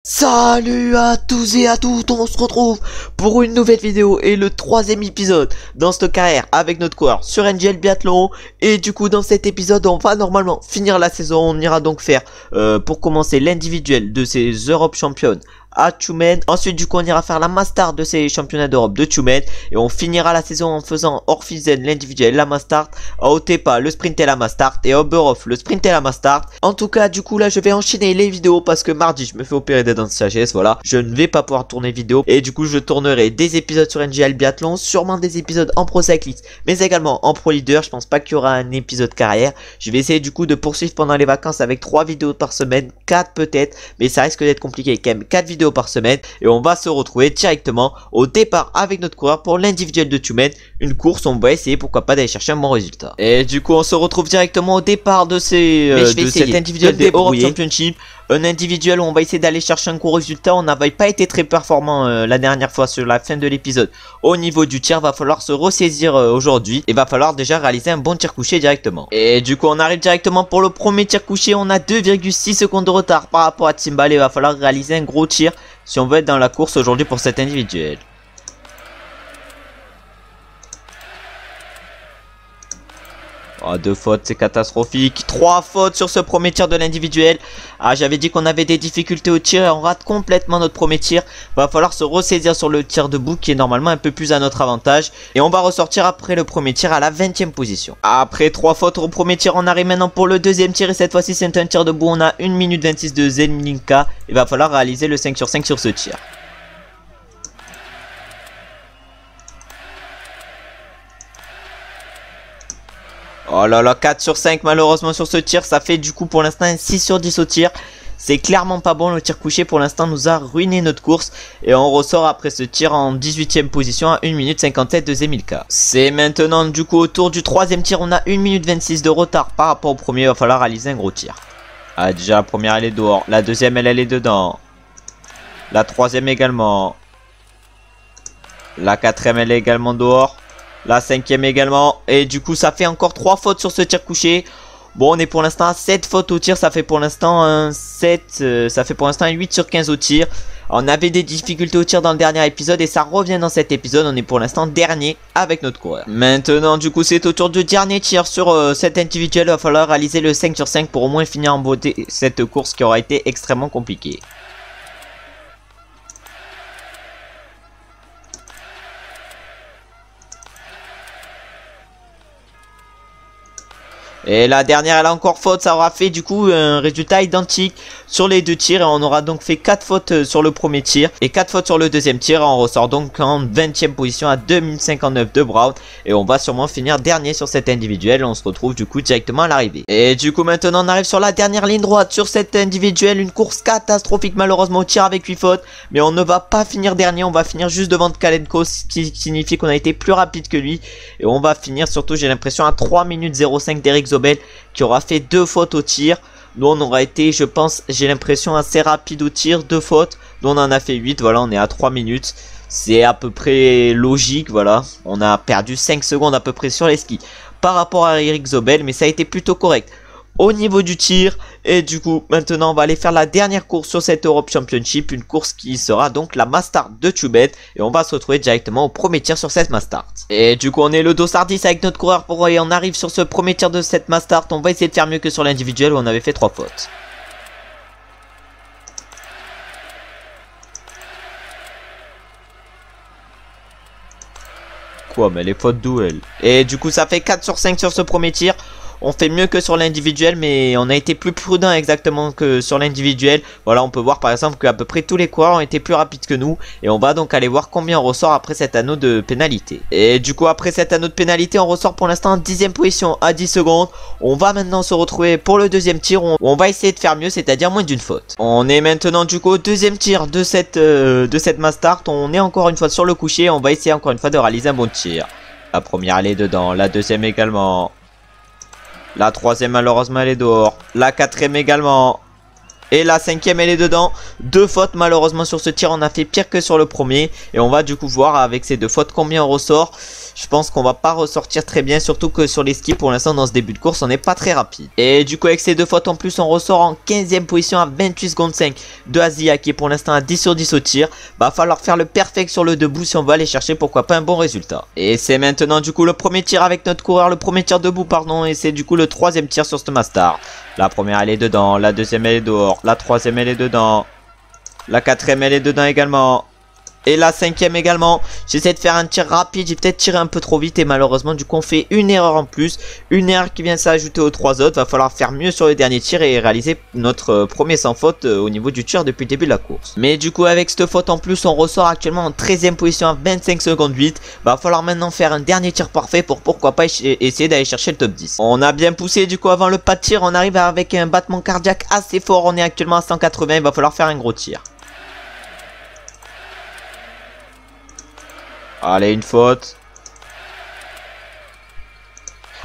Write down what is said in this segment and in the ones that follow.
Salut à tous et à toutes, on se retrouve pour une nouvelle vidéo et le troisième épisode dans cette carrière avec notre coureur sur NGL Biathlon. Et du coup dans cet épisode on va normalement finir la saison. On ira donc faire pour commencer l'individuel de ces Europe Championnes à Tumen. Ensuite du coup on ira faire la Mastart de ces championnats d'Europe de Tumen. Et on finira la saison en faisant Orphizen l'individuel, la Mastart, à Otepa le sprint et la Mastart, et à Oberhof le sprint et la Mastart. En tout cas du coup là je vais enchaîner les vidéos parce que mardi je me fais opérer des dents de sagesse. Voilà, je ne vais pas pouvoir tourner vidéo. Et du coup je tournerai des épisodes sur NGL Biathlon, sûrement des épisodes en Pro Cyclist, mais également en Pro Leader. Je pense pas qu'il y aura un épisode carrière. Je vais essayer du coup de poursuivre pendant les vacances avec 3 vidéos par semaine, 4 peut-être, mais ça risque d'être compliqué quand même. 4 vidéos par semaine, et on va se retrouver directement au départ avec notre coureur pour l'individuel de Tumen. Une course, on va essayer pourquoi pas d'aller chercher un bon résultat. Et du coup on se retrouve directement au départ de cet individuel des Europe Championship. Un individuel où on va essayer d'aller chercher un gros résultat. On n'avait pas été très performant la dernière fois sur la fin de l'épisode. Au niveau du tir, va falloir se ressaisir aujourd'hui. Et va falloir déjà réaliser un bon tir couché directement. Et du coup on arrive directement pour le premier tir couché. On a 2,6 secondes de retard par rapport à Timbal. Et va falloir réaliser un gros tir si on veut être dans la course aujourd'hui pour cet individuel. Oh, 2 fautes, c'est catastrophique. 3 fautes sur ce premier tir de l'individuel. Ah, j'avais dit qu'on avait des difficultés au tir et on rate complètement notre premier tir. Va falloir se ressaisir sur le tir debout qui est normalement un peu plus à notre avantage. Et on va ressortir après le premier tir à la 20e position. Après 3 fautes au premier tir, on arrive maintenant pour le deuxième tir. Et cette fois-ci, c'est un tir debout. On a 1 minute 26 de Zelinka. Il va falloir réaliser le 5 sur 5 sur ce tir. Oh là là, 4 sur 5 malheureusement sur ce tir. Ça fait du coup pour l'instant un 6 sur 10 au tir. C'est clairement pas bon, le tir couché pour l'instant nous a ruiné notre course. Et on ressort après ce tir en 18e position à 1 minute 57 de Zemilka. C'est maintenant du coup au tour du troisième tir. On a 1 minute 26 de retard par rapport au premier. Il va falloir réaliser un gros tir. Ah, déjà la première elle est dehors. La deuxième elle est dedans. La troisième également. La quatrième elle est également dehors. La 5e également. Et du coup ça fait encore 3 fautes sur ce tir couché. Bon, on est pour l'instant à 7 fautes au tir. Ça fait pour l'instant un 7. Ça fait pour l'instant un 8 sur 15 au tir. On avait des difficultés au tir dans le dernier épisode. Et ça revient dans cet épisode. On est pour l'instant dernier avec notre coureur. Maintenant du coup c'est au tour du dernier tir sur cet individuel. Il va falloir réaliser le 5 sur 5 pour au moins finir en beauté cette course qui aura été extrêmement compliquée. Et la dernière elle a encore faute, ça aura fait du coup un résultat identique sur les deux tirs. Et on aura donc fait 4 fautes sur le premier tir et 4 fautes sur le deuxième tir. On ressort donc en 20e position à 2,59 de Brown. Et on va sûrement finir dernier sur cet individuel. On se retrouve du coup directement à l'arrivée. Et du coup maintenant on arrive sur la dernière ligne droite sur cet individuel. Une course catastrophique malheureusement au tir avec 8 fautes. Mais on ne va pas finir dernier, on va finir juste devant Kalenko. Ce qui signifie qu'on a été plus rapide que lui. Et on va finir surtout j'ai l'impression à 3 minutes 05 d'Eric Zobel qui aura fait 2 fautes au tir. Nous on aura été je pense j'ai l'impression assez rapide au tir, 2 fautes. Nous on en a fait 8, voilà on est à 3 minutes. C'est à peu près logique, voilà. On a perdu 5 secondes à peu près sur les skis par rapport à Eric Zobel, mais ça a été plutôt correct au niveau du tir. Et du coup maintenant on va aller faire la dernière course sur cette Europe Championship. Une course qui sera donc la Mastart de Tumen. Et on va se retrouver directement au premier tir sur cette Mastart. Et du coup on est le dossard 10 avec notre coureur pour et on arrive sur ce premier tir de cette Mastart. On va essayer de faire mieux que sur l'individuel où on avait fait 3 fautes. Quoi, mais les fautes d'où elles? Et du coup ça fait 4 sur 5 sur ce premier tir. On fait mieux que sur l'individuel, mais on a été plus prudent exactement que sur l'individuel. Voilà, on peut voir par exemple qu'à peu près tous les coureurs ont été plus rapides que nous. Et on va donc aller voir combien on ressort après cet anneau de pénalité. Et du coup après cet anneau de pénalité, on ressort pour l'instant en 10e position à 10 secondes. On va maintenant se retrouver pour le deuxième tir où on va essayer de faire mieux, c'est-à-dire moins d'une faute. On est maintenant du coup au deuxième tir de cette Mastart. On est encore une fois sur le coucher. On va essayer encore une fois de réaliser un bon tir. La première elle est dedans, la deuxième également. La troisième malheureusement elle est dehors. La quatrième également. Et la cinquième elle est dedans. 2 fautes malheureusement sur ce tir, on a fait pire que sur le premier. Et on va du coup voir avec ces 2 fautes combien on ressort. Je pense qu'on va pas ressortir très bien, surtout que sur les skis pour l'instant dans ce début de course on n'est pas très rapide. Et du coup avec ces 2 fautes en plus on ressort en 15e position à 28 secondes 5 de Asia qui est pour l'instant à 10 sur 10 au tir. Va falloir faire le perfect sur le debout si on va aller chercher pourquoi pas un bon résultat. Et c'est maintenant du coup le premier tir avec notre coureur, le premier tir debout pardon, et c'est du coup le 3e tir sur ce master. La première elle est dedans, la deuxième elle est dehors, la troisième elle est dedans, la quatrième elle est dedans également. Et la cinquième également. J'essaie de faire un tir rapide. J'ai peut-être tiré un peu trop vite. Et malheureusement du coup on fait une erreur en plus. Une erreur qui vient s'ajouter aux 3 autres. Va falloir faire mieux sur le dernier tir. Et réaliser notre premier sans faute au niveau du tir depuis le début de la course. Mais du coup avec cette faute en plus on ressort actuellement en 13e position à 25 secondes 8. Va falloir maintenant faire un dernier tir parfait. Pour pourquoi pas essayer d'aller chercher le top 10. On a bien poussé du coup avant le pas de tir. On arrive avec un battement cardiaque assez fort. On est actuellement à 180. Il va falloir faire un gros tir. Allez, une faute.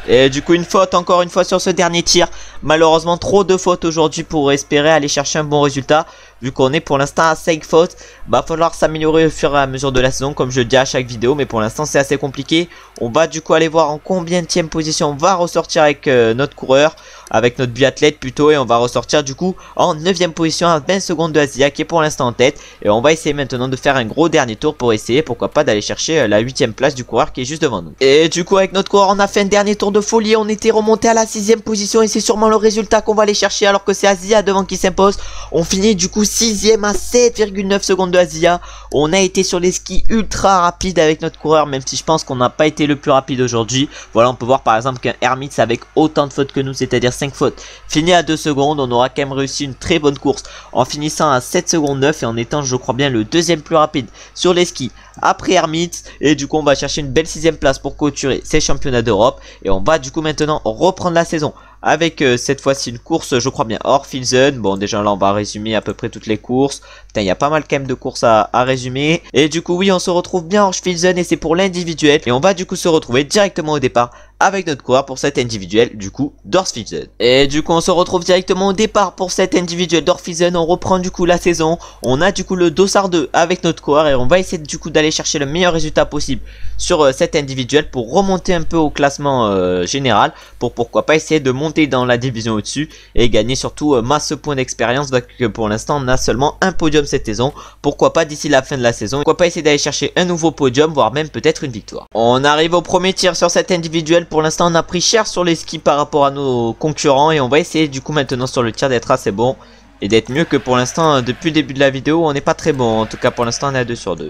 Et du coup une faute encore une fois sur ce dernier tir. Malheureusement trop de fautes aujourd'hui pour espérer aller chercher un bon résultat. Vu qu'on est pour l'instant à 5 fautes. Va falloir s'améliorer au fur et à mesure de la saison comme je le dis à chaque vidéo. Mais pour l'instant c'est assez compliqué. On va du coup aller voir en combienième position on va ressortir avec notre coureur. Avec notre biathlète plutôt. Et on va ressortir du coup en 9e position à 20 secondes de Asia qui est pour l'instant en tête. Et on va essayer maintenant de faire un gros dernier tour pour essayer pourquoi pas d'aller chercher la 8e place du coureur qui est juste devant nous. Et du coup avec notre coureur on a fait un dernier tour de folie. On était remonté à la 6e position et c'est sûrement le résultat qu'on va aller chercher alors que c'est Asia devant qui s'impose. On finit du coup 6e à 7,9 secondes de Asia. On a été sur les skis ultra rapides avec notre coureur même si je pense qu'on n'a pas été le plus rapide aujourd'hui. Voilà on peut voir par exemple qu'un Hermits avec autant de fautes que nous, c'est-à-dire 5 fautes, fini à 2 secondes. On aura quand même réussi une très bonne course en finissant à 7 secondes 9 et en étant je crois bien le 2e plus rapide sur les skis après Hermits. Et du coup on va chercher une belle 6e place pour clôturer ces championnats d'Europe. Et on va du coup maintenant reprendre la saison avec cette fois-ci une course je crois bien hors Filzen. Bon déjà là on va résumer à peu près toutes les courses. Putain il y a pas mal quand même de courses à résumer. Et du coup oui on se retrouve bien hors Filzen et c'est pour l'individuel. Et on va du coup se retrouver directement au départ avec notre coureur pour cet individuel du coup d'Orfilzen. Et du coup on se retrouve directement au départ pour cet individuel d'Orfilzen. On reprend du coup la saison. On a du coup le Dossard 2 avec notre coureur et on va essayer du coup d'aller chercher le meilleur résultat possible sur cet individuel pour remonter un peu au classement général. Pour pourquoi pas essayer de monter dans la division au-dessus et gagner surtout masse points d'expérience. Que pour l'instant on a seulement un podium cette saison. Pourquoi pas d'ici la fin de la saison. Pourquoi pas essayer d'aller chercher un nouveau podium voire même peut-être une victoire. On arrive au premier tir sur cet individuel. Pour l'instant on a pris cher sur les skis par rapport à nos concurrents. Et on va essayer du coup maintenant sur le tir d'être assez bon. Et d'être mieux que pour l'instant depuis le début de la vidéo on n'est pas très bon. En tout cas pour l'instant on est à 2 sur 2.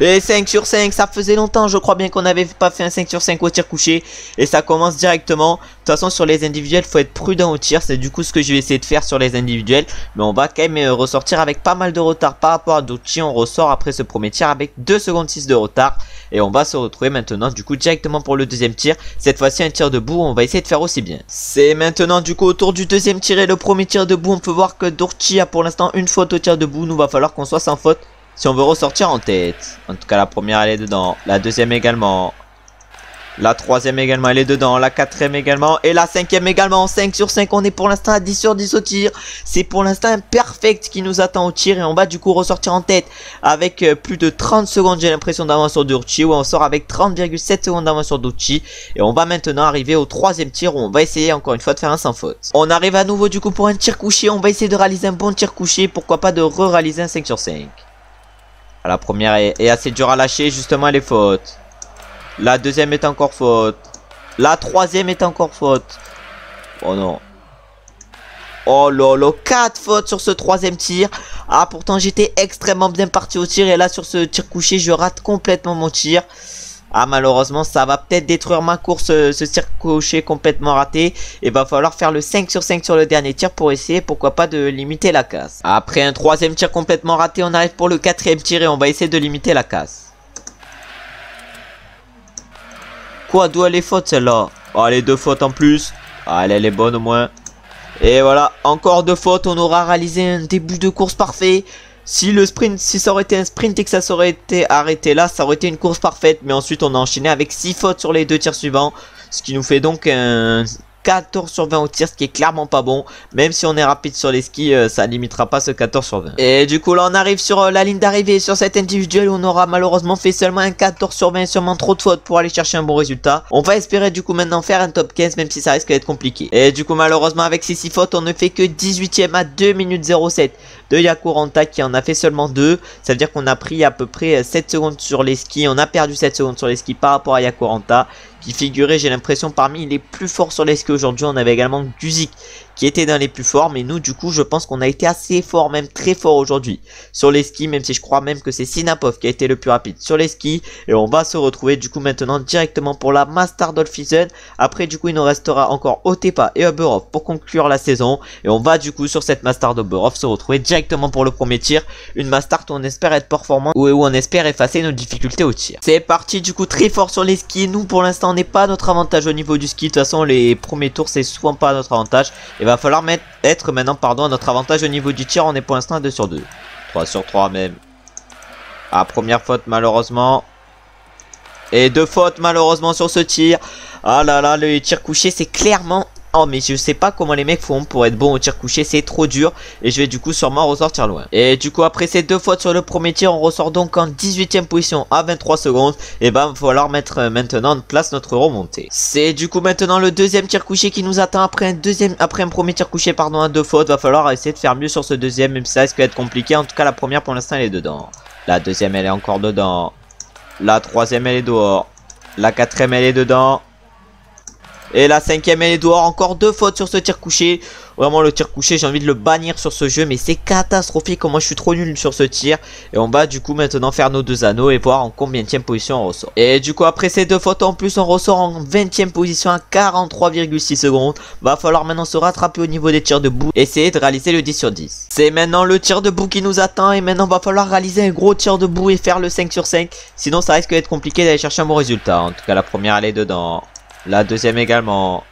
Et 5 sur 5, ça faisait longtemps je crois bien qu'on n'avait pas fait un 5 sur 5 au tir couché. Et ça commence directement. De toute façon sur les individuels faut être prudent au tir. C'est du coup ce que je vais essayer de faire sur les individuels. Mais on va quand même ressortir avec pas mal de retard par rapport à d'autres tirs. On ressort après ce premier tir avec 2 secondes 6 de retard. Et on va se retrouver maintenant du coup directement pour le deuxième tir. Cette fois-ci un tir debout, on va essayer de faire aussi bien. C'est maintenant du coup autour du deuxième tir et le premier tir debout. On peut voir que Dorchi a pour l'instant une faute au tir debout. Nous va falloir qu'on soit sans faute si on veut ressortir en tête. En tout cas la première elle est dedans, la deuxième également, la troisième également elle est dedans, la quatrième également et la cinquième également. 5 sur 5, on est pour l'instant à 10 sur 10 au tir. C'est pour l'instant un perfect qui nous attend au tir. Et on va du coup ressortir en tête avec plus de 30 secondes j'ai l'impression d'avance sur Dorchi. Ou on sort avec 30,7 secondes d'avance sur Dorchi. Et on va maintenant arriver au troisième tir où on va essayer encore une fois de faire un sans faute. On arrive à nouveau du coup pour un tir couché. On va essayer de réaliser un bon tir couché. Pourquoi pas de réaliser un 5 sur 5. La première est assez dure à lâcher, justement elle est faute. La deuxième est encore faute. La troisième est encore faute. Oh non. Oh lolo, 4 fautes sur ce troisième tir. Ah pourtant j'étais extrêmement bien parti au tir. Et là sur ce tir couché je rate complètement mon tir. Ah malheureusement ça va peut-être détruire ma course, ce tir couché complètement raté. Et va falloir faire le 5 sur 5 sur le dernier tir pour essayer pourquoi pas de limiter la casse. Après un troisième tir complètement raté on arrive pour le quatrième tir et on va essayer de limiter la casse. Quoi, d'où elle est faute celle-là? Oh les 2 fautes en plus. Ah elle est bonne au moins. Et voilà encore 2 fautes, on aura réalisé un début de course parfait. Si le sprint, si ça aurait été un sprint et que ça aurait été arrêté là, ça aurait été une course parfaite. Mais ensuite on a enchaîné avec 6 fautes sur les 2 tirs suivants. Ce qui nous fait donc un 14 sur 20 au tir, ce qui est clairement pas bon. Même si on est rapide sur les skis, ça limitera pas ce 14 sur 20. Et du coup là on arrive sur la ligne d'arrivée sur cette individuelle où on aura malheureusement fait seulement un 14 sur 20, sûrement trop de fautes pour aller chercher un bon résultat. On va espérer du coup maintenant faire un top 15, même si ça risque d'être compliqué. Et du coup malheureusement avec ces 6 fautes on ne fait que 18ème à 2 minutes 07 de Yakuranta qui en a fait seulement 2. Ça veut dire qu'on a pris à peu près 7 secondes sur les skis. On a perdu 7 secondes sur les skis par rapport à Yakuranta, qui figurait, j'ai l'impression, parmi les plus forts sur les skis aujourd'hui. On avait également Guzik qui était dans les plus forts, mais nous du coup je pense qu'on a été assez fort, même très fort aujourd'hui sur les skis, même si je crois même que c'est Sinapov qui a été le plus rapide sur les skis. Et on va se retrouver du coup maintenant directement pour la Master Dolphin. Après du coup il nous restera encore Otepa et Uberov pour conclure la saison, et on va du coup sur cette Master d'Uberov se retrouver directement pour le premier tir, une Master où on espère être performant, où on espère effacer nos difficultés au tir. C'est parti du coup, très fort sur les skis. Nous pour l'instant on n'est pas à notre avantage au niveau du ski, de toute façon les premiers tours c'est souvent pas à notre avantage. Il va falloir être maintenant à notre avantage au niveau du tir. On est pour l'instant à 2 sur 2, 3 sur 3 même. Ah, première faute malheureusement. Et 2 fautes malheureusement sur ce tir. Ah là là, le tir couché c'est clairement... Oh mais je sais pas comment les mecs font pour être bons au tir couché, c'est trop dur. Et je vais du coup sûrement ressortir loin. Et du coup après ces 2 fautes sur le premier tir, on ressort donc en 18ème position à 23 secondes. Et ben il va falloir mettre maintenant en place notre remontée. C'est du coup maintenant le deuxième tir couché qui nous attend après un premier tir couché pardon à 2 fautes. Va falloir essayer de faire mieux sur ce deuxième, même si ça risque d'être compliqué. En tout cas la première pour l'instant elle est dedans. La deuxième elle est encore dedans. La troisième elle est dehors. La quatrième elle est dedans. Et la 5ème elle est dehors. Encore 2 fautes sur ce tir couché. Vraiment le tir couché j'ai envie de le bannir sur ce jeu, mais c'est catastrophique comment je suis trop nul sur ce tir. Et on va du coup maintenant faire nos 2 anneaux et voir en combienième position on ressort. Et du coup après ces 2 fautes en plus on ressort en 20ème position à 43,6 secondes. Va falloir maintenant se rattraper au niveau des tirs debout, essayer de réaliser le 10 sur 10. C'est maintenant le tir debout qui nous attend, et maintenant va falloir réaliser un gros tir debout et faire le 5 sur 5. Sinon ça risque d'être compliqué d'aller chercher un bon résultat. En tout cas la première elle est dedans. La deuxième également.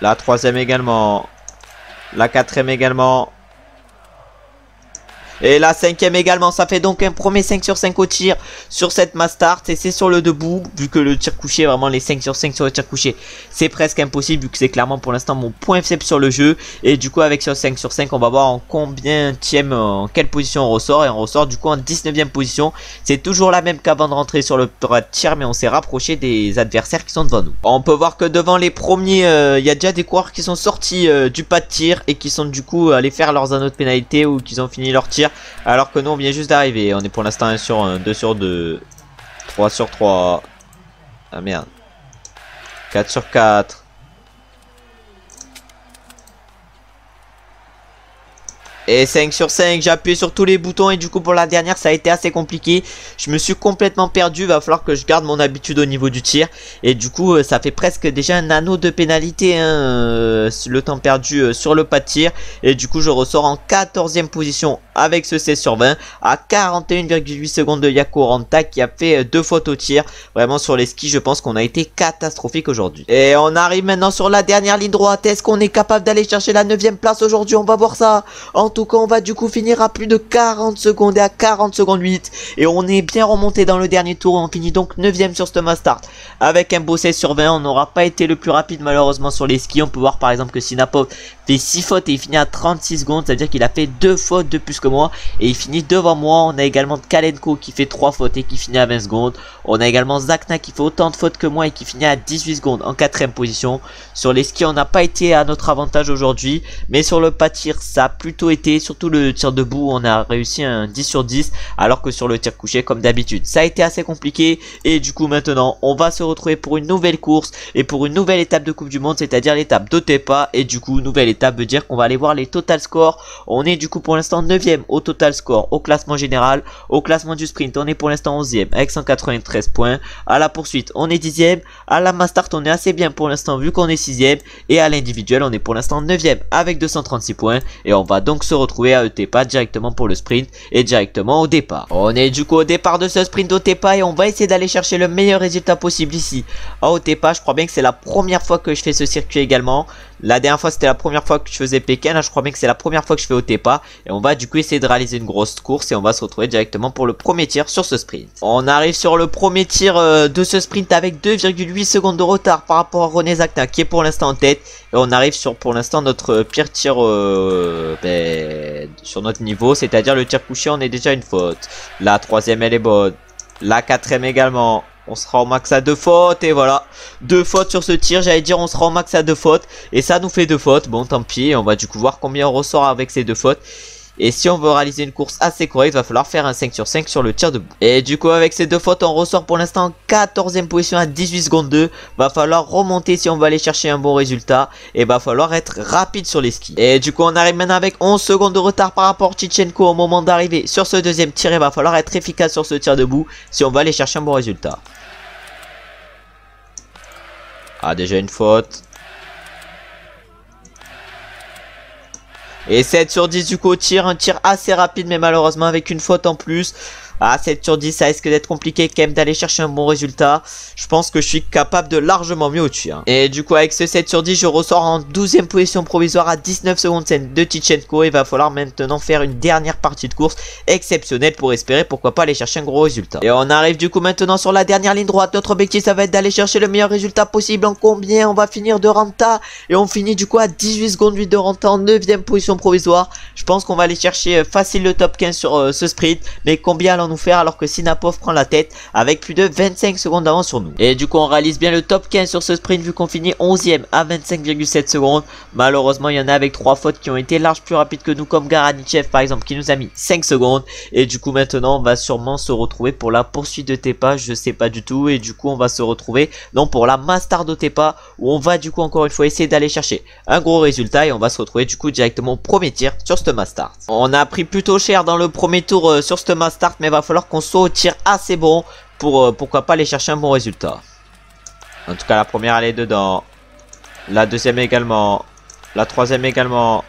La troisième également. La quatrième également. Et la 5ème également. Ça fait donc un premier 5 sur 5 au tir sur cette Master. Et c'est sur le debout, vu que le tir couché, vraiment les 5 sur 5 sur le tir couché, c'est presque impossible, vu que c'est clairement pour l'instant mon point faible sur le jeu. Et du coup avec ce 5 sur 5 on va voir en quelle position on ressort. Et on ressort du coup en 19ème position. C'est toujours la même qu'avant de rentrer sur le tir, mais on s'est rapproché des adversaires qui sont devant nous. On peut voir que devant les premiers, il y a déjà des coureurs qui sont sortis du pas de tir et qui sont du coup allés faire leurs anneaux de pénalité, ou qui ont fini leur tir. Alors que nous on vient juste d'arriver. On est pour l'instant 1 sur 1, 2 sur 2, 3 sur 3. Ah merde. 4 sur 4. Et 5 sur 5, j'ai appuyé sur tous les boutons, et du coup pour la dernière ça a été assez compliqué. Je me suis complètement perdu, va falloir que je garde mon habitude au niveau du tir. Et du coup ça fait presque déjà un anneau de pénalité hein, le temps perdu sur le pas de tir. Et du coup je ressors en 14ème position avec ce 16 sur 20 à 41,8 secondes de Yakuranta, qui a fait 2 fautes au tir. Vraiment sur les skis je pense qu'on a été catastrophique aujourd'hui. Et on arrive maintenant sur la dernière ligne droite. Est-ce qu'on est capable d'aller chercher la 9ème place aujourd'hui? On va voir ça. En tout cas on va du coup finir à plus de 40 secondes et à 40 secondes 8. Et on est bien remonté dans le dernier tour. On finit donc 9ème sur ce Master avec un beau 16 sur 20. On n'aura pas été le plus rapide malheureusement sur les skis. On peut voir par exemple que Sinapov fait 6 fautes et il finit à 36 secondes. Ça veut dire qu'il a fait 2 fautes de plus que moi. Et il finit devant moi. On a également Kalenko qui fait 3 fautes et qui finit à 20 secondes. On a également Zakna qui fait autant de fautes que moi et qui finit à 18 secondes en 4ème position. Sur les skis on n'a pas été à notre avantage aujourd'hui. Mais sur le pas de tir ça a plutôt été. Surtout le tir debout on a réussi un 10 sur 10. Alors que sur le tir couché comme d'habitude ça a été assez compliqué. Et du coup maintenant on va se retrouver pour une nouvelle course. Et pour une nouvelle étape de Coupe du Monde. C'est à dire l'étape d'Otepa. Et du coup nouvelle étape veut dire qu'on va aller voir les total scores. On est du coup pour l'instant 9ème au total score au classement général. Au classement du sprint on est pour l'instant 11ème avec 193 points. À la poursuite on est 10ème. À la Master on est assez bien pour l'instant vu qu'on est 6ème. Et à l'individuel on est pour l'instant 9ème avec 236 points. Et on va donc se retrouver à Otepa directement pour le sprint et directement au départ. On est du coup au départ de ce sprint Otepa et on va essayer d'aller chercher le meilleur résultat possible ici à Otepa. Je crois bien que c'est la première fois que je fais ce circuit également. La dernière fois c'était la première fois que je faisais Pékin, là je crois bien que c'est la première fois que je fais Otepa. Et on va du coup essayer de réaliser une grosse course et on va se retrouver directement pour le premier tir sur ce sprint. On arrive sur le premier tir de ce sprint avec 2,8 secondes de retard par rapport à René Zakna qui est pour l'instant en tête. Et on arrive sur pour l'instant notre pire tir sur notre niveau, c'est-à-dire le tir couché, on est déjà une faute. La troisième elle est bonne, la quatrième également. On sera au max à 2 fautes et voilà, 2 fautes sur ce tir, j'allais dire on sera au max à 2 fautes et ça nous fait 2 fautes, bon tant pis, on va du coup voir combien on ressort avec ces 2 fautes. Et si on veut réaliser une course assez correcte, va falloir faire un 5 sur 5 sur le tir debout. Et du coup avec ces 2 fautes on ressort pour l'instant en 14e position à 18 secondes 2. Va falloir remonter si on veut aller chercher un bon résultat. Et va falloir être rapide sur les skis. Et du coup on arrive maintenant avec 11 secondes de retard par rapport à Tichenko au moment d'arriver sur ce deuxième tir. Et va falloir être efficace sur ce tir debout si on veut aller chercher un bon résultat. Ah déjà une faute. Et 7 sur 10 du coup au tir, un tir assez rapide mais malheureusement avec une faute en plus. Ah 7 sur 10 ça risque d'être compliqué quand même d'aller chercher un bon résultat. Je pense que je suis capable de largement mieux au tir. Et du coup avec ce 7 sur 10 je ressors en 12e position provisoire à 19 secondes de Tichenko. Il va falloir maintenant faire une dernière partie de course exceptionnelle pour espérer pourquoi pas aller chercher un gros résultat. Et on arrive du coup maintenant sur la dernière ligne droite. Notre objectif ça va être d'aller chercher le meilleur résultat possible. En combien on va finir de Ranta. Et on finit du coup à 18 secondes 8 de Ranta en 9e position provisoire. Je pense qu'on va aller chercher facile le top 15 sur ce sprint. Mais combien allons nous faire alors que Sinapov prend la tête avec plus de 25 secondes d'avance sur nous. Et du coup on réalise bien le top 15 sur ce sprint vu qu'on finit 11e à 25,7 secondes. Malheureusement il y en a avec 3 fautes qui ont été large plus rapides que nous comme Garanichev par exemple qui nous a mis 5 secondes. Et du coup maintenant on va sûrement se retrouver pour la poursuite de Tepa, je sais pas du tout. Et du coup on va se retrouver donc pour la Master de Tepa où on va du coup encore une fois essayer d'aller chercher un gros résultat. Et on va se retrouver du coup directement au premier tir sur ce Master. On a pris plutôt cher dans le premier tour sur ce Master, mais va falloir qu'on soit au tir assez bon pour pourquoi pas aller chercher un bon résultat. En tout cas la première elle est dedans, la deuxième également, la troisième également,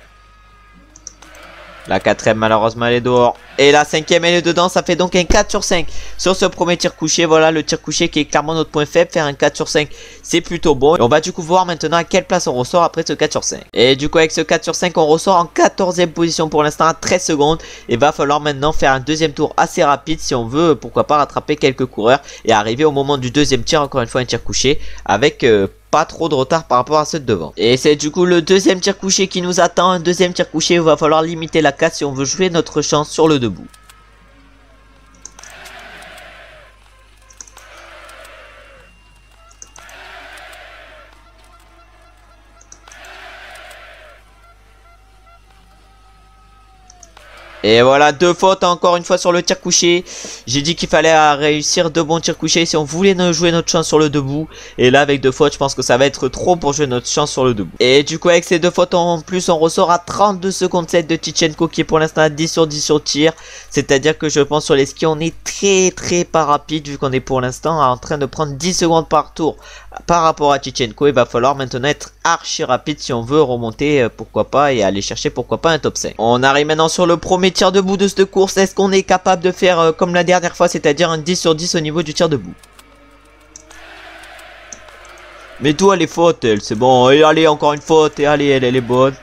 la quatrième malheureusement elle est dehors. Et la cinquième elle est dedans, ça fait donc un 4 sur 5 sur ce premier tir couché. Voilà le tir couché qui est clairement notre point faible. Faire un 4 sur 5 c'est plutôt bon. Et on va du coup voir maintenant à quelle place on ressort après ce 4 sur 5. Et du coup avec ce 4 sur 5 on ressort en 14e position pour l'instant à 13 secondes. Et va falloir maintenant faire un deuxième tour assez rapide si on veut pourquoi pas rattraper quelques coureurs. Et arriver au moment du deuxième tir, encore une fois un tir couché avec pas trop de retard par rapport à ceux de devant. Et c'est du coup le deuxième tir couché qui nous attend. Un deuxième tir couché où il va falloir limiter la casse si on veut jouer notre chance sur le debout. Et voilà, 2 fautes encore une fois sur le tir couché. J'ai dit qu'il fallait réussir 2 bons tirs couchés si on voulait jouer notre chance sur le debout. Et là avec 2 fautes je pense que ça va être trop pour jouer notre chance sur le debout. Et du coup avec ces 2 fautes en plus on ressort à 32 secondes 7 de Tichenko qui est pour l'instant à 10 sur 10 sur tir. C'est à dire que je pense sur les skis on est très pas rapide vu qu'on est pour l'instant en train de prendre 10 secondes par tour par rapport à Tichenko. Il va falloir maintenant être archi rapide si on veut remonter pourquoi pas et aller chercher pourquoi pas un top 5. On arrive maintenant sur le premier tir debout de cette course. Est-ce qu'on est capable de faire comme la dernière fois, c'est-à-dire un 10 sur 10 au niveau du tir debout? Mais toi les fautes, c'est bon. Et allez encore une faute. Et allez elle est bonne.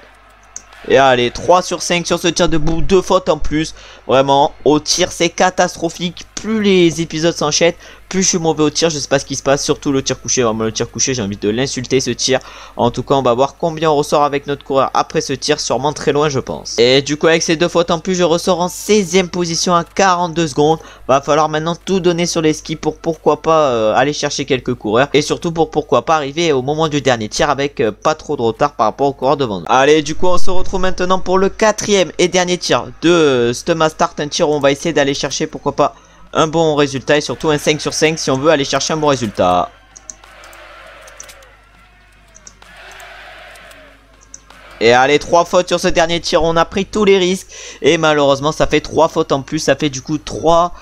Et allez 3 sur 5 sur ce tir debout. 2 fautes en plus. Vraiment au tir c'est catastrophique. Plus les épisodes s'enchaînent, plus je suis mauvais au tir. Je sais pas ce qui se passe, surtout le tir couché. Vraiment le tir couché j'ai envie de l'insulter ce tir. En tout cas on va voir combien on ressort avec notre coureur après ce tir. Sûrement très loin je pense. Et du coup avec ces 2 fautes en plus je ressors en 16e position à 42 secondes. Va falloir maintenant tout donner sur les skis pour pourquoi pas aller chercher quelques coureurs. Et surtout pour pourquoi pas arriver au moment du dernier tir avec pas trop de retard par rapport au coureur devant nous. Allez du coup on se retrouve maintenant pour le 4e et dernier tir de Stema Start. Un tir où on va essayer d'aller chercher pourquoi pas un bon résultat et surtout un 5 sur 5 si on veut aller chercher un bon résultat. Et allez 3 fautes sur ce dernier tir, on a pris tous les risques et malheureusement ça fait 3 fautes en plus, ça fait du coup 3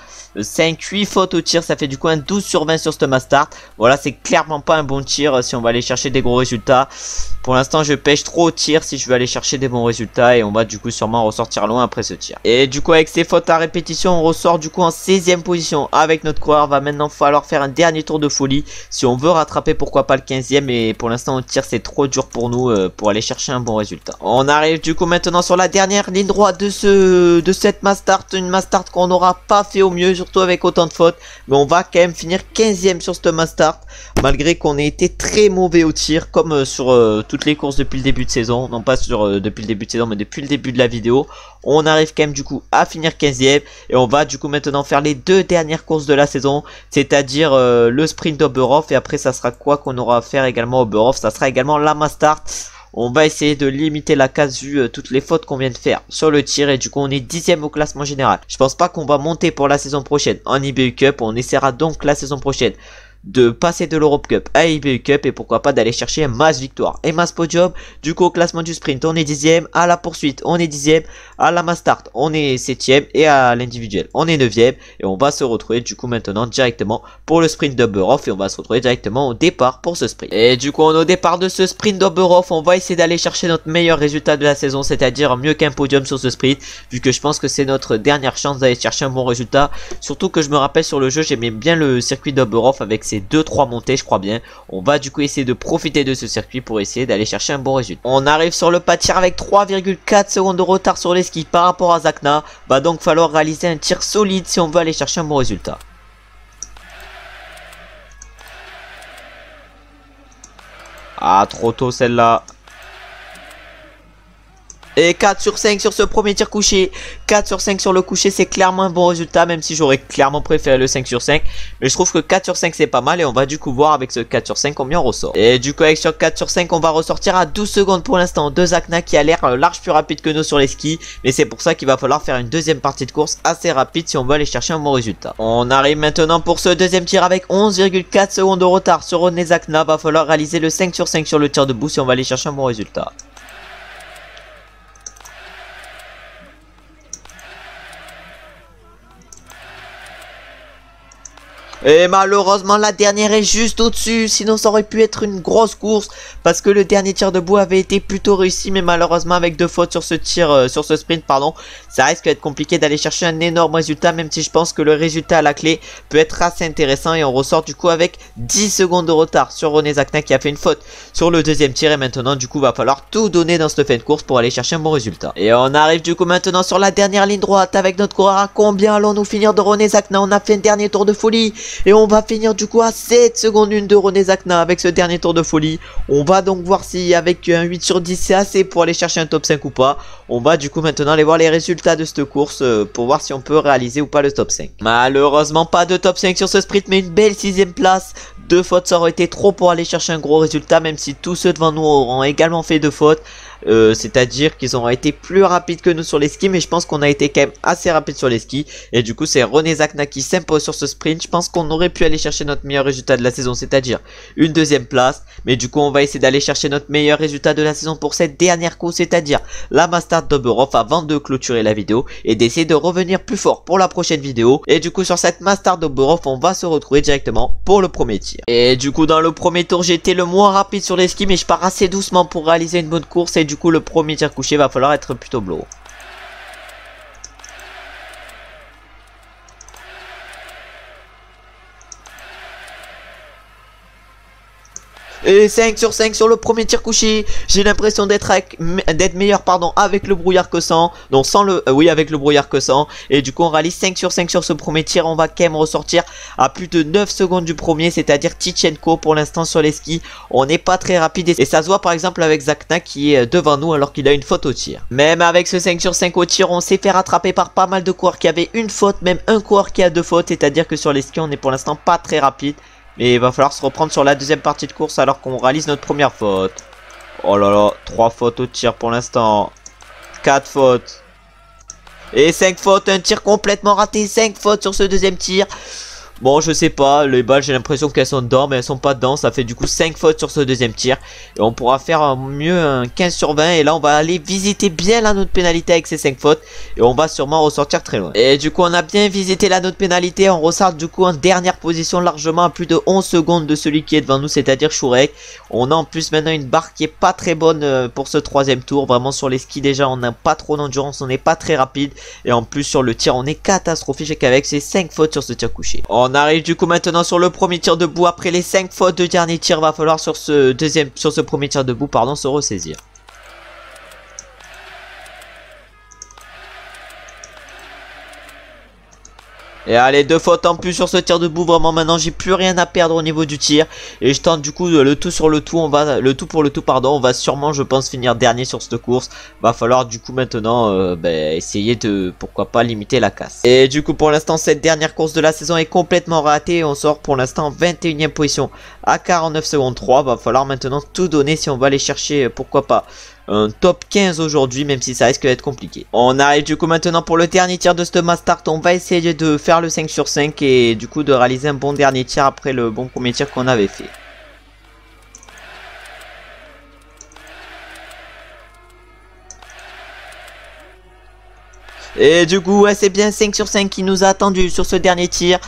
5, 8 fautes au tir, ça fait du coup un 12 sur 20 sur ce Mastart. Voilà, c'est clairement pas un bon tir si on va aller chercher des gros résultats. Pour l'instant, je pêche trop au tir si je veux aller chercher des bons résultats et on va du coup sûrement ressortir loin après ce tir. Et du coup, avec ces fautes à répétition, on ressort du coup en 16e position avec notre coureur. Va maintenant falloir faire un dernier tour de folie si on veut rattraper pourquoi pas le 15e. Et pour l'instant, au tir, c'est trop dur pour nous pour aller chercher un bon résultat. On arrive du coup maintenant sur la dernière ligne droite de cette Mastart. Une Mastart qu'on n'aura pas fait au mieux, surtout avec autant de fautes. Mais on va quand même finir 15e sur cette Mastart, malgré qu'on ait été très mauvais au tir, comme sur toutes les courses depuis le début de saison. Non pas sur depuis le début de saison, mais depuis le début de la vidéo. On arrive quand même du coup à finir 15e. Et on va du coup maintenant faire les 2 dernières courses de la saison, c'est-à-dire le sprint d'Oberhof. Et après ça sera quoi qu'on aura à faire également au Oberhof? Ça sera également la Mastart. On va essayer de limiter la casse vu toutes les fautes qu'on vient de faire sur le tir. Et du coup on est 10e au classement général. Je pense pas qu'on va monter pour la saison prochaine en IBU Cup. On essaiera donc la saison prochaine de passer de l'Europe Cup à IBU Cup et pourquoi pas d'aller chercher un mass victoire et mass podium. Du coup au classement du sprint on est 10e, à la poursuite on est 10e, à la Mastart on est 7e et à l'individuel on est 9e. Et on va se retrouver du coup maintenant directement pour le sprint d'Oberhof et on va se retrouver directement au départ pour ce sprint. Et du coup au départ de ce sprint d'Oberhof, on va essayer d'aller chercher notre meilleur résultat de la saison, c'est-à-dire mieux qu'un podium sur ce sprint, vu que je pense que c'est notre dernière chance d'aller chercher un bon résultat. Surtout que je me rappelle sur le jeu, j'aimais bien le circuit d'Oberhof avec ses 2-3 montées, je crois bien. On va du coup essayer de profiter de ce circuit pour essayer d'aller chercher un bon résultat. On arrive sur le pas de tir avec 3,4 secondes de retard sur les skis par rapport à Zakna. Va donc falloir réaliser un tir solide si on veut aller chercher un bon résultat. Ah, trop tôt celle-là. Et 4 sur 5 sur ce premier tir couché. 4 sur 5 sur le couché, c'est clairement un bon résultat, même si j'aurais clairement préféré le 5 sur 5. Mais je trouve que 4 sur 5 c'est pas mal et on va du coup voir avec ce 4 sur 5 combien on ressort. Et du coup avec ce 4 sur 5 on va ressortir à 12 secondes pour l'instant de Zakna qui a l'air large plus rapide que nous sur les skis. Mais c'est pour ça qu'il va falloir faire une deuxième partie de course assez rapide si on veut aller chercher un bon résultat. On arrive maintenant pour ce deuxième tir avec 11,4 secondes de retard sur René Zakna. Va falloir réaliser le 5 sur 5 sur le tir debout si on va aller chercher un bon résultat. Et malheureusement la dernière est juste au-dessus, sinon ça aurait pu être une grosse course parce que le dernier tir debout avait été plutôt réussi, mais malheureusement avec 2 fautes sur ce tir, sur ce sprint pardon, ça risque d'être compliqué d'aller chercher un énorme résultat, même si je pense que le résultat à la clé peut être assez intéressant. Et on ressort du coup avec 10 secondes de retard sur René Zakna qui a fait une faute sur le deuxième tir. Et maintenant du coup va falloir tout donner dans cette fin de course pour aller chercher un bon résultat. Et on arrive du coup maintenant sur la dernière ligne droite avec notre coureur. À combien allons-nous finir de René Zakna? On a fait un dernier tour de folie et on va finir du coup à 7 secondes 1 de René Zakna avec ce dernier tour de folie. On va donc voir si avec un 8 sur 10 c'est assez pour aller chercher un top 5 ou pas. On va du coup maintenant aller voir les résultats de cette course pour voir si on peut réaliser ou pas le top 5. Malheureusement pas de top 5 sur ce sprint, mais une belle 6ème place. 2 fautes ça aurait été trop pour aller chercher un gros résultat, même si tous ceux devant nous auront également fait 2 fautes. C'est-à-dire qu'ils auront été plus rapides que nous sur les skis, mais je pense qu'on a été quand même assez rapide sur les skis. Et du coup c'est René Zakna qui s'impose sur ce sprint. Je pense qu'on aurait pu aller chercher notre meilleur résultat de la saison, c'est-à-dire une 2ème place. Mais du coup on va essayer d'aller chercher notre meilleur résultat de la saison pour cette dernière course, c'est-à-dire la Mastart d'Oberhof, avant de clôturer la vidéo et d'essayer de revenir plus fort pour la prochaine vidéo. Et du coup sur cette Mastart d'Oberhof on va se retrouver directement pour le premier tir. Et du coup dans le premier tour j'ai été le moins rapide sur les skis, mais je pars assez doucement pour réaliser une bonne course. Et du coup le premier tir couché va falloir être plutôt blow. Et 5 sur 5 sur le premier tir couché. J'ai l'impression d'être meilleur pardon avec le brouillard que sans. Non sans le oui avec le brouillard que sans. Et du coup on réalise 5 sur 5 sur ce premier tir. On va quand même ressortir à plus de 9 secondes du premier, c'est-à-dire Tichenko pour l'instant sur les skis. On n'est pas très rapide et ça se voit par exemple avec Zakna qui est devant nous alors qu'il a une faute au tir. Même avec ce 5 sur 5 au tir, on s'est fait rattraper par pas mal de coureurs qui avaient une faute, même un coureur qui a 2 fautes, c'est-à-dire que sur les skis on est pour l'instant pas très rapide. Mais il va falloir se reprendre sur la deuxième partie de course alors qu'on réalise notre première faute. Oh là là, 3 fautes au tir pour l'instant. 4 fautes. Et 5 fautes, un tir complètement raté. 5 fautes sur ce deuxième tir. Bon, je sais pas, les balles j'ai l'impression qu'elles sont dedans, mais elles sont pas dedans. Ça fait du coup 5 fautes sur ce deuxième tir. Et on pourra faire mieux un 15 sur 20. Et là on va aller visiter bien la note pénalité avec ces 5 fautes. Et on va sûrement ressortir très loin. Et du coup on a bien visité la note pénalité. On ressort du coup en dernière position, largement à plus de 11 secondes de celui qui est devant nous, c'est-à-dire Shurek. On a en plus maintenant une barre qui est pas très bonne pour ce troisième tour. Vraiment sur les skis déjà on n'a pas trop d'endurance, on n'est pas très rapide. Et en plus sur le tir on est catastrophique avec ces 5 fautes sur ce tir couché. On arrive du coup maintenant sur le premier tir debout. Après les 5 fautes de dernier tir, va falloir sur ce premier tir debout pardon, se ressaisir. Et allez, 2 fautes en plus sur ce tir debout. Vraiment maintenant j'ai plus rien à perdre au niveau du tir. Et je tente du coup le tout sur le tout. On va le tout pour le tout pardon. On va sûrement je pense finir dernier sur cette course. Va falloir du coup maintenant essayer de pourquoi pas limiter la casse. Et du coup pour l'instant cette dernière course de la saison est complètement ratée. On sort pour l'instant 21ème position à 49 secondes 3. Va falloir maintenant tout donner si on va aller chercher pourquoi pas un top 15 aujourd'hui, même si ça risque d'être compliqué. On arrive du coup maintenant pour le dernier tir de ce Mass Start. On va essayer de faire le 5 sur 5 et du coup de réaliser un bon dernier tir après le bon premier tir qu'on avait fait. Et du coup ouais, c'est bien 5 sur 5 qui nous a attendu sur ce dernier tir.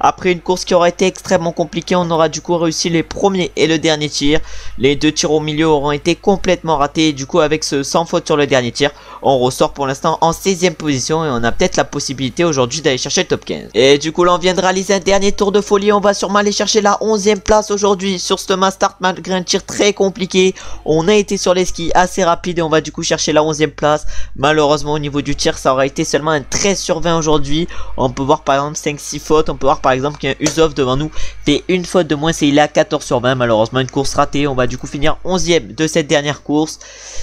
Après une course qui aurait été extrêmement compliquée, on aura du coup réussi les premiers et le dernier tir. Les 2 tirs au milieu auront été complètement ratés. Et du coup avec ce sans faute sur le dernier tir, on ressort pour l'instant en 16ème position. Et on a peut-être la possibilité aujourd'hui d'aller chercher le top 15. Et du coup là on vient de réaliser un dernier tour de folie. On va sûrement aller chercher la 11ème place aujourd'hui sur ce Mass Start malgré un tir très compliqué. On a été sur les skis assez rapide et on va du coup chercher la 11ème place. Malheureusement au niveau du tir ça aurait été seulement un 13 sur 20 aujourd'hui. On peut voir par exemple 5-6 fautes. On peut voir par exemple qu'il y a un Usov devant nous fait une faute de moins et il est à 14 sur 20. Malheureusement une course ratée. On va du coup finir 11ème de cette dernière course.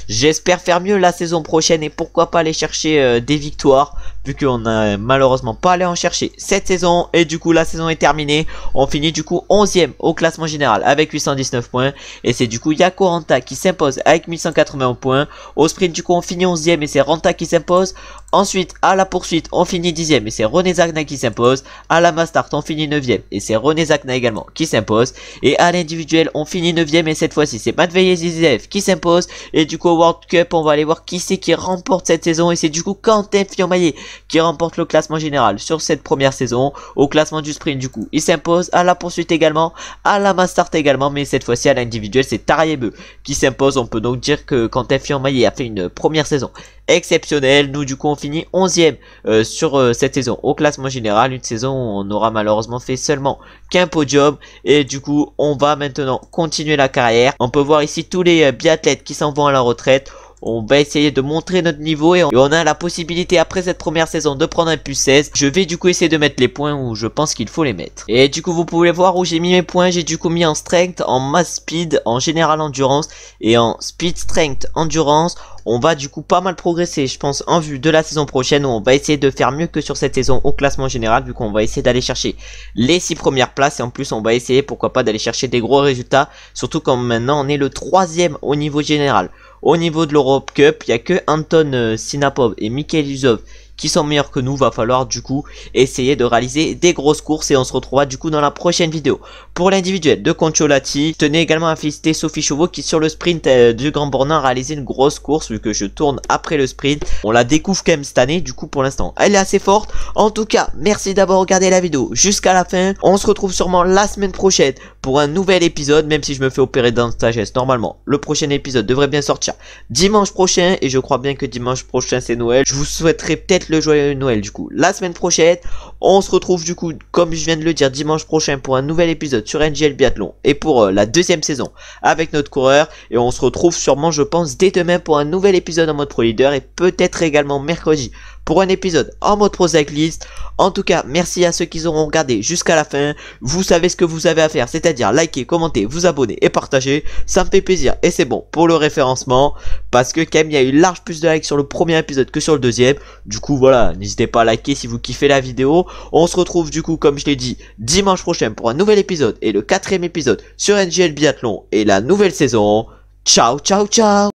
J'espère faire mieux la saison prochaine et pourquoi pas aller chercher des victoires, vu qu'on a malheureusement pas allé en chercher cette saison. Et du coup la saison est terminée. On finit du coup 11ème au classement général avec 819 points. Et c'est du coup Yako Ranta qui s'impose avec 1180 points. Au sprint du coup on finit 11ème et c'est Ranta qui s'impose. Ensuite à la poursuite on finit 10ème et c'est René Zagna qui s'impose. À la Mass Start on finit 9ème et c'est René Zagna également qui s'impose. Et à l'individuel on finit 9ème et cette fois-ci c'est Matvei Ziziev qui s'impose. Et du coup au World Cup on va aller voir qui c'est qui remporte cette saison. Et c'est du coup Quentin Fillon-Maillet qui remporte le classement général sur cette première saison. Au classement du sprint du coup il s'impose. À la poursuite également, à la Mass Start également, mais cette fois-ci à l'individuel c'est Tariebeu qui s'impose. On peut donc dire que Quentin Fillon-Maillet a fait une première saison exceptionnelle. Nous du coup on finit 11ème sur cette saison au classement général. Une saison où on aura malheureusement fait seulement qu'un podium. Et du coup on va maintenant continuer la carrière. On peut voir ici tous les biathlètes qui s'en vont à la retraite. On va essayer de montrer notre niveau et on a la possibilité après cette première saison de prendre un plus 16. Je vais du coup essayer de mettre les points où je pense qu'il faut les mettre. Et du coup vous pouvez voir où j'ai mis mes points. J'ai du coup mis en strength, en mass speed, en général endurance et en speed strength endurance. On va du coup pas mal progresser je pense en vue de la saison prochaine où on va essayer de faire mieux que sur cette saison au classement général, vu qu'on va essayer d'aller chercher les 6 premières places. Et en plus on va essayer pourquoi pas d'aller chercher des gros résultats, surtout quand maintenant on est le 3ème au niveau général. Au niveau de l'Europe Cup, il n'y a que Anton Sinapov et Mikhail Usov qui sont meilleurs que nous. Va falloir du coup essayer de réaliser des grosses courses et on se retrouvera du coup dans la prochaine vidéo. Pour l'individuel de Contiolati, je tenais également à féliciter Sophie Chauveau qui sur le sprint du Grand Bornand a réalisé une grosse course, vu que je tourne après le sprint. On la découvre quand même cette année, du coup pour l'instant elle est assez forte. En tout cas merci d'avoir regardé la vidéo jusqu'à la fin. On se retrouve sûrement la semaine prochaine pour un nouvel épisode, même si je me fais opérer dans sagesse. Normalement le prochain épisode devrait bien sortir dimanche prochain et je crois bien que dimanche prochain c'est Noël. Je vous souhaiterais peut-être le joyeux Noël du coup la semaine prochaine. On se retrouve du coup comme je viens de le dire dimanche prochain pour un nouvel épisode sur NGL Biathlon et pour la 2ème saison avec notre coureur. Et on se retrouve sûrement je pense dès demain pour un nouvel épisode en mode Pro Leader et peut-être également mercredi pour un épisode en mode Pro Cyclist. En tout cas merci à ceux qui auront regardé jusqu'à la fin. Vous savez ce que vous avez à faire, c'est-à-dire liker, commenter, vous abonner et partager. Ça me fait plaisir et c'est bon pour le référencement, parce que quand même il y a eu large plus de likes sur le premier épisode que sur le deuxième. Du coup voilà, n'hésitez pas à liker si vous kiffez la vidéo. On se retrouve du coup comme je l'ai dit dimanche prochain pour un nouvel épisode et le 4ème épisode sur NGL Biathlon et la nouvelle saison. Ciao ciao ciao.